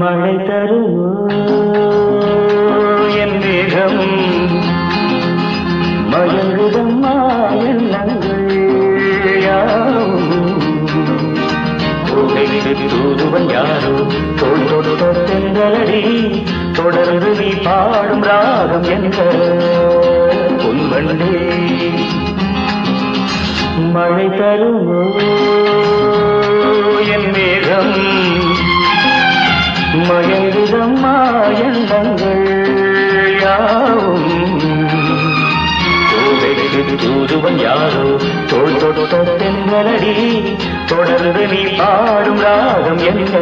மழை தருமோ என் மேகம் மயங்குதம்மா எண்ணங்கள் புகைக்கு தூதுவன் யாரோ தோல் தொடுத்த தென்றலடி தொடர்ந்து நீ பாடும் ராகம் என்ற பொன்வண்டே மழை தருமோ என் மேகம் மயங்குதம்மா எண்ணங்கள் யாவும் தூதுவன் யாரோ தோல் தொடுத்த தென்றலடி தொடர்ந்து நீ பாடும் ராகம் என்ன